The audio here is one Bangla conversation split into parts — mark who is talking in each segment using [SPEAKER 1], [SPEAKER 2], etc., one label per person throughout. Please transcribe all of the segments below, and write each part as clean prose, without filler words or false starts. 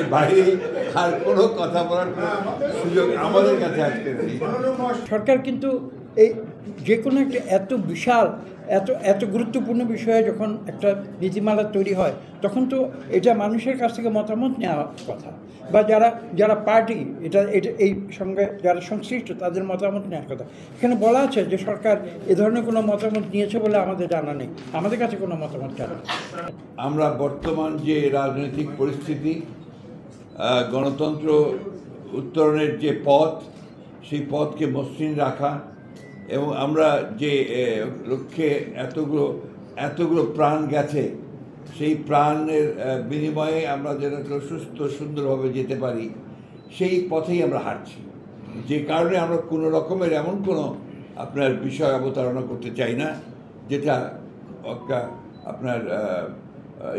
[SPEAKER 1] এর বাইরে আর কোনো কথা বলার সুযোগ আমাদের কাছে আজকে নেই।
[SPEAKER 2] সরকার কিন্তু এই যে কোনো একটা এত বিশাল এত গুরুত্বপূর্ণ বিষয়ে যখন একটা নীতিমালা তৈরি হয় তখন তো এটা মানুষের কাছ থেকে মতামত নেওয়ার কথা, বা যারা পার্টি এটা এই সঙ্গে যারা সংশ্লিষ্ট তাদের মতামত নেওয়ার কথা। এখানে বলা আছে যে সরকার এ ধরনের কোনো মতামত নিয়েছে বলে আমাদের জানা নেই, আমাদের কাছে কোনো মতামত জানা নেই।
[SPEAKER 1] আমরা বর্তমান যে রাজনৈতিক পরিস্থিতি, গণতন্ত্র উত্তরণের যে পথ, সেই পথকে মসৃণ রাখা এবং আমরা যে লক্ষ্যে এতগুলো প্রাণ গেছে সেই প্রাণের বিনিময়ে আমরা যেন একটা সুস্থ সুন্দরভাবে যেতে পারি সেই পথেই আমরা হাঁটছি। যে কারণে আমরা কোনো রকমের এমন কোনো আপনার বিষয় অবতারণা করতে চাই না যেটা একটা আপনার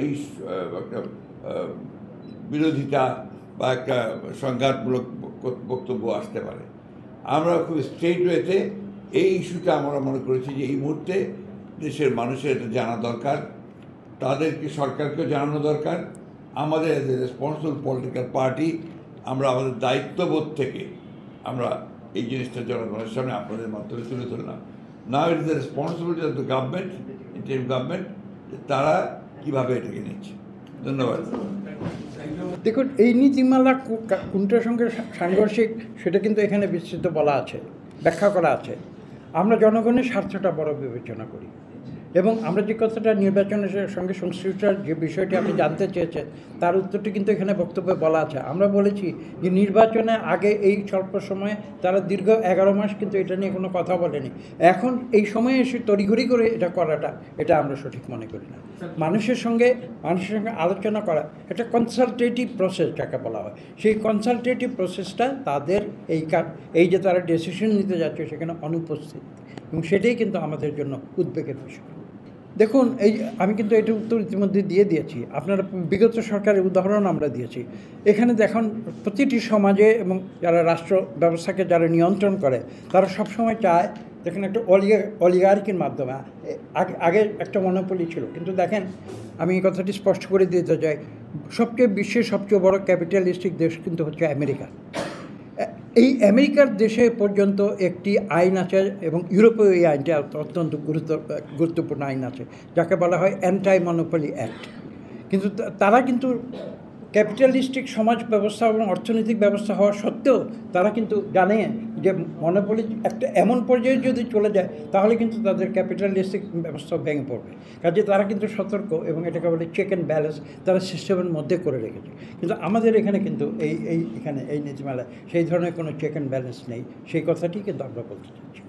[SPEAKER 1] এই একটা বিরোধিতা বা একটা সংঘাতমূলক বক্তব্য আসতে পারে। আমরা খুব স্ট্রেট ওয়েতে এই ইস্যুটা আমরা মনে করেছি যে এই মুহূর্তে দেশের মানুষের এটা জানা দরকার, তাদেরকে সরকারকেও জানানো দরকার। আমাদের as a responsible political party আমরা আমাদের দায়িত্ববোধ থেকে আমরা এই জিনিসটা জনগণের সামনে আপনাদের মাধ্যমে তুলে ধরলাম। Now it is the responsibility of the government, interim government, তারা কীভাবে এটাকে নিচ্ছে। ধন্যবাদ।
[SPEAKER 2] দেখুন, এই নীতিমালা কোনটার সঙ্গে সাংঘর্ষিক সেটা কিন্তু এখানে বিস্তৃত বলা আছে, ব্যাখ্যা করা আছে। আমরা জনগণের স্বার্থটা বড় বিবেচনা করি এবং আমরা যে কথাটা নির্বাচনের সঙ্গে সংশ্লিষ্ট যে বিষয়টি আপনি জানতে চেয়েছেন তার উত্তরটি কিন্তু এখানে বক্তব্যে বলা আছে। আমরা বলেছি যে নির্বাচনে আগে এই স্বল্প সময়ে তারা দীর্ঘ 11 মাস কিন্তু এটা নিয়ে কোনো কথা বলেনি। এখন এই সময়ে এসে তড়িঘড়ি করে এটা করাটা এটা আমরা সঠিক মনে করি না। মানুষের সঙ্গে আলোচনা করা একটা কনসালটেটিভ প্রসেস যাকে বলা হয়, সেই কনসালটেটিভ প্রসেসটা তাদের এই যে তারা ডিসিশন নিতে যাচ্ছে সেখানে অনুপস্থিত, এবং সেটাই কিন্তু আমাদের জন্য উদ্বেগের বিষয়। দেখুন, আমি কিন্তু এটা উত্তর ইতিমধ্যে দিয়ে দিয়েছি। আপনারা বিগত সরকারের উদাহরণ আমরা দিয়েছি। এখানে দেখুন, প্রতিটি সমাজে এবং যারা রাষ্ট্র ব্যবস্থাকে যারা নিয়ন্ত্রণ করে তারা সবসময় চায় দেখেন একটা অলিগার্কির মাধ্যমে। আগে একটা মনোপলি ছিল, কিন্তু দেখেন আমি এই কথাটি স্পষ্ট করে দিতে চাই, বিশ্বের সবচেয়ে বড় ক্যাপিটালিস্টিক দেশ কিন্তু হচ্ছে আমেরিকা। এই আমেরিকার দেশে পর্যন্ত একটি আইন আছে এবং ইউরোপেও এই আইনটা অত্যন্ত গুরুত্বপূর্ণ আইন আছে যাকে বলা হয় অ্যান্টি মনোপলি অ্যাক্ট। কিন্তু তারা কিন্তু ক্যাপিটালিস্টিক সমাজ ব্যবস্থা এবং অর্থনৈতিক ব্যবস্থা হওয়া সত্ত্বেও তারা কিন্তু জানে যে মনোপলি একটা এমন পর্যায়ে যদি চলে যায় তাহলে কিন্তু তাদের ক্যাপিটালিস্টিক ব্যবস্থা ভেঙে পড়বে। কাজে তারা কিন্তু সতর্ক এবং এটাকে বলে চেক অ্যান্ড ব্যালেন্স তারা সিস্টেমের মধ্যে করে রেখেছে। কিন্তু আমাদের এখানে কিন্তু এই নীতিমালায় সেই ধরনের কোনো চেক অ্যান্ড ব্যালেন্স নেই, সেই কথাটি কিন্তু আমরা বলতে চাচ্ছি।